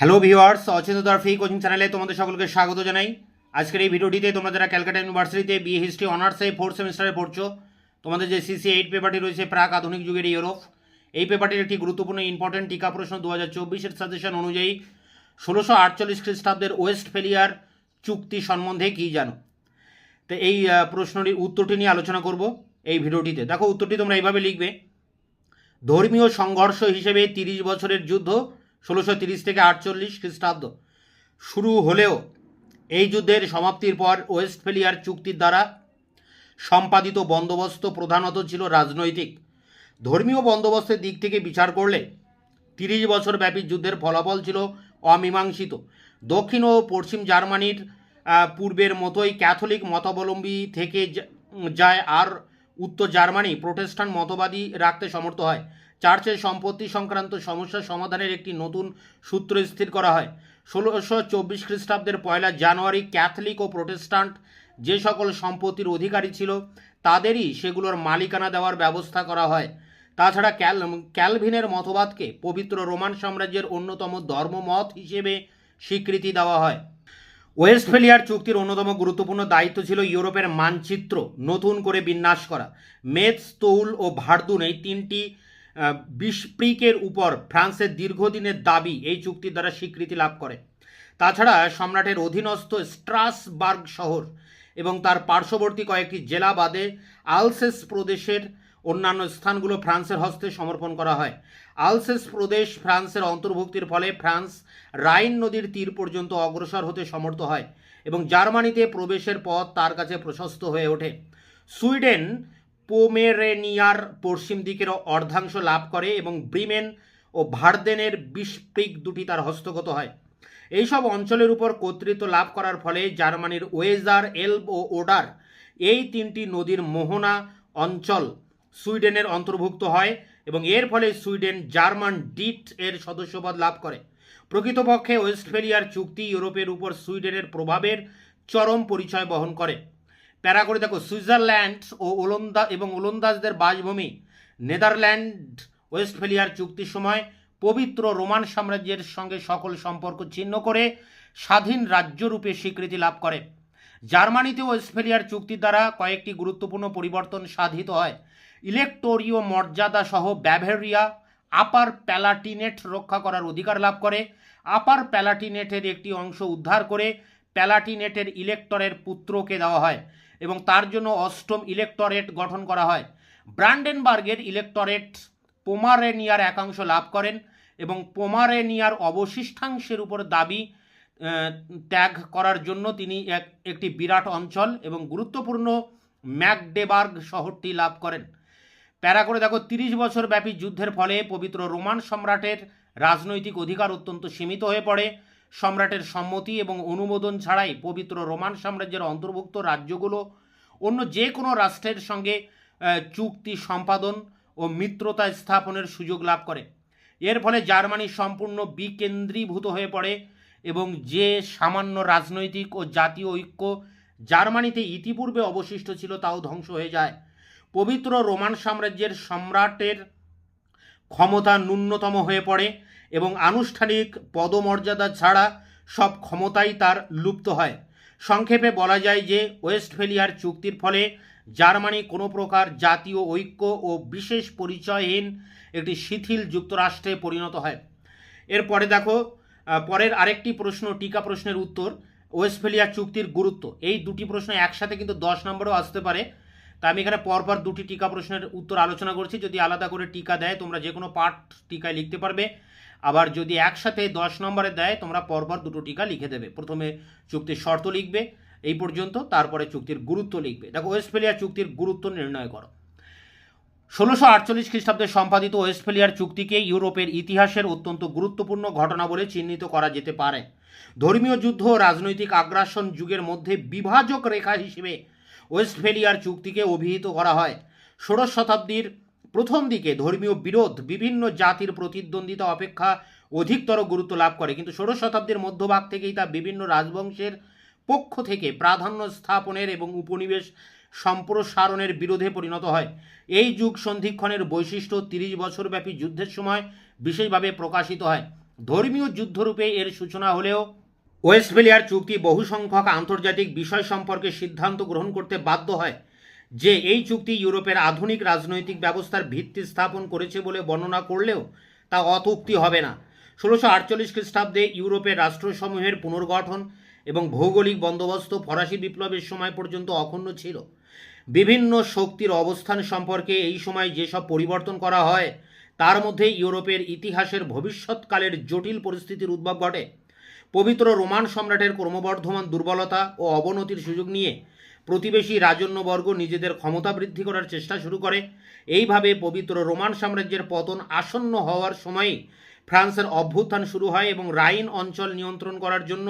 Hello viewers, অচেতনতার free coaching চ্যানেলে তোমাদের সকলকে স্বাগত জানাই। আজকের এই ভিডিওটিতে তোমরা যারা ক্যালকাটা ইউনিভার্সিটিতে বিএ হিস্ট্রি অনার্সে 4th সেমিস্টারে পড়ছো, তোমাদের যে CC8 পেপারটি রয়েছে প্রাক আধুনিক যুগের ইউরোপ, এই পেপারটির একটি গুরুত্বপূর্ণ ইম্পর্টেন্ট টিকা প্রশ্ন 2024-এর সাজেশন অনুযায়ী 1648 খ্রিস্টাব্দের ওয়েস্টফেলিয়ার চুক্তি সম্বন্ধে কী জানো। তো এই প্রশ্নটির উত্তরটি নিয়ে আলোচনা করব এই ভিডিওটিতে। দেখো, উত্তরটি তোমরা এইভাবে লিখবে: ধর্মীয় সংঘর্ষ হিসেবে 30 বছরের যুদ্ধ 1630 থেকে 48 খ্রিস্টাব্দ শুরু হলেও এই যুদ্ধের সমাপ্তির পর ওয়েস্টফেলিয়ার চুক্তির দ্বারা সম্পাদিত বন্দোবস্ত প্রধানত ছিল রাজনৈতিক। ধর্মীয় বন্দোবস্তের দিক থেকে বিচার করলে 30 বছর ব্যাপী যুদ্ধের ফলাফল ছিল অমীমাংসিত। দক্ষিণ ও পশ্চিম জার্মানির পূর্বের মতোই ক্যাথলিক মতাবলম্বী থেকে যায়, আর উত্তর জার্মানি প্রোটেস্ট্যান্ট মতবাদী রাখতে সমর্থ হয়। চার্চের সম্পত্তি সংক্রান্ত সমস্যা সমাধানের একটি নতুন সূত্র স্থির করা হয়। 1624 খ্রিস্টাব্দের 1 জানুয়ারি ক্যাথলিক ও প্রোটেস্ট্যান্ট যে সকল সম্পত্তির অধিকারী ছিল তাদেরই সেগুলোর মালিকানা দেওয়ার ব্যবস্থা করা হয়। তাছাড়া ক্যালভিনের মতবাদকে পবিত্র রোমান সাম্রাজ্যের অন্যতম ধর্মমত হিসেবে স্বীকৃতি দেওয়া হয়। ওয়েস্টফেলিয়ার চুক্তির অন্যতম গুরুত্বপূর্ণ দায়িত্ব ছিল ইউরোপের মানচিত্র নতুন করে বিন্যাস করা। মেৎস, তৌল ও ভার্দুন এই তিনটি বিস্প্রিকের উপর ফ্রান্সের দীর্ঘদিনের দাবি এই চুক্তির দ্বারা স্বীকৃতি লাভ করে। তাছাড়া সম্রাটের অধীনস্থ স্ট্রাসবার্গ শহর এবং তার পার্শ্ববর্তী কয়েকটি জেলা বাদে আলসেস প্রদেশের অন্যান্য স্থানগুলো ফ্রান্সের হস্তে সমর্পণ করা হয়। আলসেস প্রদেশ ফ্রান্সের অন্তর্ভুক্তির ফলে ফ্রান্স রাইন নদীর তীর পর্যন্ত অগ্রসর হতে সমর্থ হয় এবং জার্মানিতে প্রবেশের পথ তার কাছে প্রশস্ত হয়ে ওঠে। সুইডেন পোমেরেনিয়ার পশ্চিম দিকের অর্ধাংশ লাভ করে এবং ব্রিমেন ও ভার্দেনের বিস্প্রিক দুটি তার হস্তগত হয়। এইসব অঞ্চলের উপর কর্তৃত্ব লাভ করার ফলে জার্মানির ওয়েজার, এলব ও ওডার এই তিনটি নদীর মোহনা অঞ্চল সুইডেনের অন্তর্ভুক্ত হয় এবং এর ফলে সুইডেন জার্মান ডিট এর সদস্যপদ লাভ করে। প্রকৃতপক্ষে ওয়েস্টফেলিয়ার চুক্তি ইউরোপের উপর সুইডেনের প্রভাবের চরম পরিচয় বহন করে। প্যারা করে দেখো, সুইজারল্যান্ড ও ওলন্দাজদের বাসভূমি নেদারল্যান্ড ওয়েস্টফেলিয়ার চুক্তির সময় পবিত্র রোমান সাম্রাজ্যের সঙ্গে সকল সম্পর্ক ছিন্ন করে স্বাধীন রাজ্যরূপে স্বীকৃতি লাভ করে। জার্মানিতে ওয়েস্টফেলিয়ার চুক্তির দ্বারা কয়েকটি গুরুত্বপূর্ণ পরিবর্তন সাধিত হয়। ইলেকটোরীয় মর্যাদা সহ ব্যাভারিয়া আপার প্যালাটিনেট রক্ষা করার অধিকার লাভ করে। আপার প্যালাটিনেটের একটি অংশ উদ্ধার করে প্যালাটিনেটের ইলেক্টরের পুত্রকে দেওয়া হয় এবং তার জন্য 8ম ইলেক্টরেট গঠন করা হয়। ব্রান্ডেনবার্গের ইলেক্টরেট পোমারেনিয়ার একাংশ লাভ করেন এবং পোমারেনিয়ার অবশিষ্টাংশের উপর দাবি ত্যাগ করার জন্য তিনি একটি বিরাট অঞ্চল এবং গুরুত্বপূর্ণ ম্যাগডেবার্গ শহরটি লাভ করেন। প্যারা করে দেখো, 30 বছর ব্যাপী যুদ্ধের ফলে পবিত্র রোমান সম্রাটের রাজনৈতিক অধিকার অত্যন্ত সীমিত হয়ে পড়ে। সম্রাটের সম্মতি এবং অনুমোদন ছাড়াই পবিত্র রোমান সাম্রাজ্যের অন্তর্ভুক্ত রাজ্যগুলো অন্য যে কোনো রাষ্ট্রের সঙ্গে চুক্তি সম্পাদন ও মিত্রতা স্থাপনের সুযোগ লাভ করে। এর ফলে জার্মানি সম্পূর্ণ বিকেন্দ্রীভূত হয়ে পড়ে এবং যে সামান্য রাজনৈতিক ও জাতীয় ঐক্য জার্মানিতে ইতিপূর্বে অবশিষ্ট ছিল তাও ধ্বংস হয়ে যায়। পবিত্র রোমান সাম্রাজ্যের সম্রাটের ক্ষমতা ন্যূনতম হয়ে পড়ে এবং আনুষ্ঠানিক পদমর্যাদা ছাড়া সব ক্ষমতাই তার লুপ্ত হয়। সংক্ষেপে বলা যায় যে ওয়েস্টফেলিয়ার চুক্তির ফলে জার্মানি কোনো প্রকার জাতীয় ঐক্য ও বিশেষ পরিচয়হীন একটি শিথিল যুক্তরাষ্ট্রে পরিণত হয়। এরপরে দেখো, পরের আরেকটি প্রশ্ন, টিকা প্রশ্নের উত্তর, ওয়েস্টফেলিয়ার চুক্তির গুরুত্ব। এই দুটি প্রশ্ন একসাথে কিন্তু 10 নম্বরেও আসতে পারে, তা আমি এখানে পরপর দুটি টিকা প্রশ্নের উত্তর আলোচনা করছি। যদি আলাদা করে টিকা দেয় তোমরা যে কোনো পার্ট টিকায় লিখতে পারবে, আবার যদি একসাথে 10 নম্বরে দেয় তোমরা পরপর দুটো টিকা লিখে দেবে। প্রথমে চুক্তির শর্ত লিখবে এই পর্যন্ত, তারপরে চুক্তির গুরুত্ব লিখবে। দেখো, ওয়েস্টফেলিয়ার চুক্তির গুরুত্ব নির্ণয় করো। 1648 খ্রিস্টাব্দে সম্পাদিত ওয়েস্টফেলিয়ার চুক্তিকে ইউরোপের ইতিহাসের অত্যন্ত গুরুত্বপূর্ণ ঘটনা বলে চিহ্নিত করা যেতে পারে। ধর্মীয় যুদ্ধ ও রাজনৈতিক আগ্রাসন যুগের মধ্যে বিভাজক রেখা হিসেবে ওয়েস্টফেলিয়ার চুক্তিকে অভিহিত করা হয়। 16 শতাব্দীর প্রথম দিকে ধর্মীয় বিরোধ বিভিন্ন জাতির প্রতিদ্বন্দ্বিতা অপেক্ষা অধিকতর গুরুত্ব লাভ করে, কিন্তু 16 শতাব্দীর মধ্যভাগ থেকেই তা বিভিন্ন রাজবংশের পক্ষ থেকে প্রাধান্য স্থাপনের এবং উপনিবেশ সম্প্রসারণের বিরোধে পরিণত হয়। এই যুগ সন্ধিক্ষণের বৈশিষ্ট্য 30 বছরব্যাপী যুদ্ধের সময় বিশেষভাবে প্রকাশিত হয়। ধর্মীয় যুদ্ধরূপে এর সূচনা হলেও ওয়েস্টফেলিয়ার চুক্তি বহু সংখ্যক আন্তর্জাতিক বিষয় সম্পর্কে সিদ্ধান্ত গ্রহণ করতে বাধ্য হয় যে এই চুক্তি ইউরোপের আধুনিক রাজনৈতিক ব্যবস্থার ভিত্তি স্থাপন করেছে বলে বর্ণনা করলেও তা অত্যুক্তি হবে না। 1648 খ্রিস্টাব্দে ইউরোপের রাষ্ট্রসমূহের পুনর্গঠন এবং ভৌগোলিক বন্দোবস্ত ফরাসি বিপ্লবের সময় পর্যন্ত অক্ষুণ্ণ ছিল। বিভিন্ন শক্তির অবস্থান সম্পর্কে এই সময় যেসব পরিবর্তন করা হয় তার মধ্যে ইউরোপের ইতিহাসের ভবিষ্যৎকালের জটিল পরিস্থিতির উদ্ভব ঘটে। পবিত্র রোমান সম্রাটের ক্রমবর্ধমান দুর্বলতা ও অবনতির সুযোগ নিয়ে প্রতিবেশী রাজন্যবর্গ নিজেদের ক্ষমতা বৃদ্ধি করার চেষ্টা শুরু করে। এইভাবে পবিত্র রোমান সাম্রাজ্যের পতন আসন্ন হওয়ার সময়ই ফ্রান্সের অভ্যুত্থান শুরু হয় এবং রাইন অঞ্চল নিয়ন্ত্রণ করার জন্য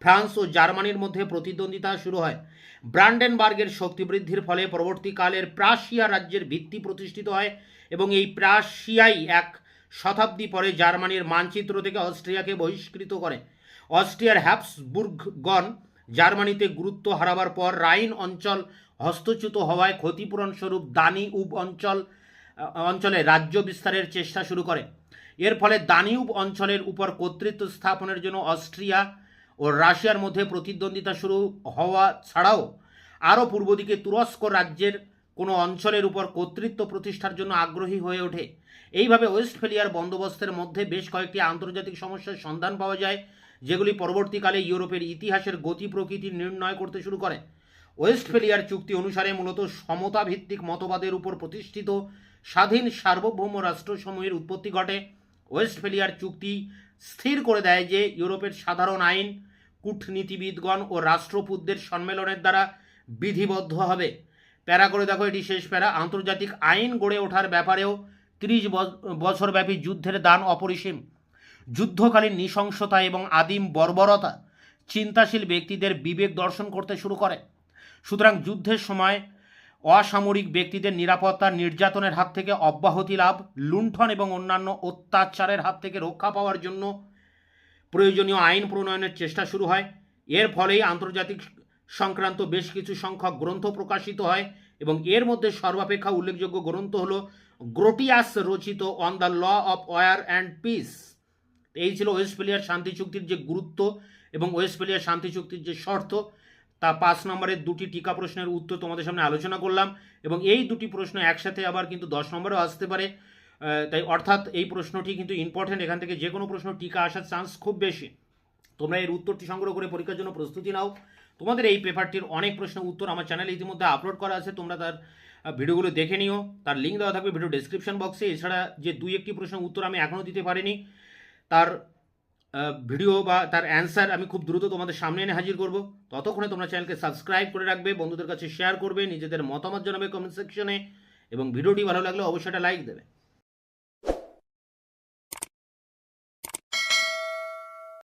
ফ্রান্স ও জার্মানির মধ্যে প্রতিদ্বন্দ্বিতা শুরু হয়। ব্রান্ডেনবার্গের শক্তি বৃদ্ধির ফলে পরবর্তীকালের প্রাশিয়া রাজ্যের ভিত্তি প্রতিষ্ঠিত হয় এবং এই প্রাশিয়াই এক শতাব্দী পরে জার্মানির মানচিত্র থেকে অস্ট্রিয়াকে বহিষ্কৃত করে। অস্ট্রিয়ার হ্যাবসবুর্গগণ জার্মানিতে গুরুত্ব হারাবার পর রাইন অঞ্চল হস্তচ্যুত হওয়ায় ক্ষতিপূরণ স্বরূপ দানিউব অঞ্চলে রাজ্য বিস্তারের চেষ্টা শুরু করে। এর ফলে দানিউব অঞ্চলের উপর কর্তৃত্ব স্থাপনের জন্য অস্ট্রিয়া ও রাশিয়ার মধ্যে প্রতিদ্বন্দ্বিতা শুরু হওয়া ছাড়াও আরও পূর্ব দিকে তুরস্ক রাজ্যের কোনো অঞ্চলের উপর কর্তৃত্ব প্রতিষ্ঠার জন্য আগ্রহী হয়ে ওঠে। এইভাবে ওয়েস্টফেলিয়ার বন্দোবস্তের মধ্যে বেশ কয়েকটি আন্তর্জাতিক সমস্যার সন্ধান পাওয়া যায় যেগুলি পরবর্তীকালে ইউরোপের ইতিহাসের গতি প্রকৃতি নির্ণয় করতে শুরু করে। ওয়েস্টফেলিয়ার চুক্তি অনুসারে মূলত সমতা ভিত্তিক মতবাদের উপর প্রতিষ্ঠিত স্বাধীন সার্বভৌম রাষ্ট্রসমূহের উৎপত্তি ঘটে। ওয়েস্টফেলিয়ার চুক্তি স্থির করে দেয় যে ইউরোপের সাধারণ আইন কূটনীতিবিদগণ ও রাষ্ট্রপুতদের সম্মেলনের দ্বারা বিধিবদ্ধ হবে। প্যারা করে দেখো, এটি শেষ প্যারা। আন্তর্জাতিক আইন গড়ে ওঠার ব্যাপারেও 30 বছরব্যাপী যুদ্ধের দান অপরিসীম। যুদ্ধকালীন নৃশংসতা এবং আদিম বর্বরতা চিন্তাশীল ব্যক্তিদের বিবেক দর্শন করতে শুরু করে। সুতরাং যুদ্ধের সময় অসামরিক ব্যক্তিদের নিরাপত্তা, নির্যাতনের হাত থেকে অব্যাহতি লাভ, লুণ্ঠন এবং অন্যান্য অত্যাচারের হাত থেকে রক্ষা পাওয়ার জন্য প্রয়োজনীয় আইন প্রণয়নের চেষ্টা শুরু হয়। এর ফলেই আন্তর্জাতিক সংক্রান্ত বেশ কিছু সংখ্যক গ্রন্থ প্রকাশিত হয় এবং এর মধ্যে সর্বাপেক্ষা উল্লেখযোগ্য গ্রন্থ হল গ্রোটিয়াস রচিত On the Law of War and Peace. এই ছিল ওয়েস্টফেলিয়ার শান্তি চুক্তির যে গুরুত্ব এবং ওয়েস্টফেলিয়ার শান্তি চুক্তির যে শর্ত, তা 5 নম্বরের দুটি টিকা প্রশ্নের উত্তর তোমাদের সামনে আলোচনা করলাম এবং এই দুটি প্রশ্ন একসাথে আবার কিন্তু 10 নম্বরেও আসতে পারে। তাই অর্থাৎ এই প্রশ্নটি কিন্তু ইম্পর্টেন্ট, এখান থেকে যে কোনো প্রশ্ন টিকা আসার চান্স খুব বেশি। তোমরা এর উত্তরটি সংগ্রহ করে পরীক্ষার জন্য প্রস্তুতি নাও। তোমাদের এই পেপারটির অনেক প্রশ্নের উত্তর আমার চ্যানেলে ইতিমধ্যে আপলোড করা আছে, তোমরা তার ভিডিওগুলো দেখে নিও। তার লিঙ্ক দেওয়া থাকবে ভিডিও ডেসক্রিপশন বক্সে। এছাড়া যে 2-1টি প্রশ্নের উত্তর আমি এখনও দিতে পারিনি, তার ভিডিও বা তার অ্যান্সার আমি খুব দ্রুত তোমাদের সামনে এনে হাজির করব। ততক্ষণে তোমরা চ্যানেলকে সাবস্ক্রাইব করে রাখবে, বন্ধুদের কাছে শেয়ার করবে, নিজেদের মতামত জানাবে কমেন্ট সেকশনে এবং ভিডিওটি ভালো লাগলে অবশ্যই একটা লাইক দেবে।